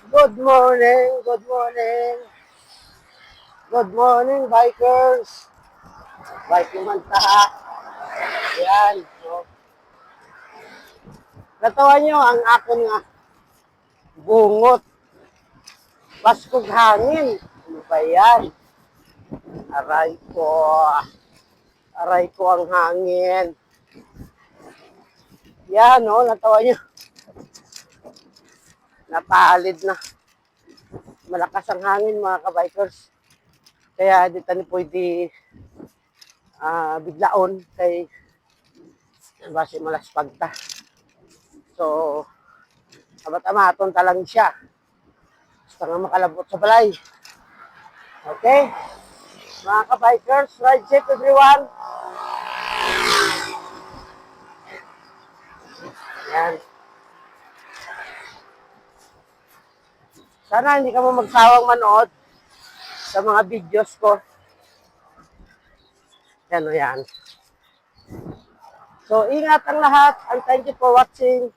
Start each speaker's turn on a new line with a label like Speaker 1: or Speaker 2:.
Speaker 1: Good morning, good morning. Good morning, bikers. Biking man taha. Yan. So, natawan nyo ang akon nga bungot. Paskog hangin. Ano ba yan? Aray ko. Aray ko ang hangin. Yan, no? Natawan nyo. Napaalid na. Malakas ang hangin, mga kabikers. Kaya di tani pwede biglaon kay base malaspag ta. So, amat-amaton talang siya. Basta nga makalabot sa balay. Okay? Mga ka-bikers, ride safe everyone. Yan. Sana hindi ka mo magsawang manood sa mga videos ko. Yan o yan. So, ingat ang lahat and thank you for watching.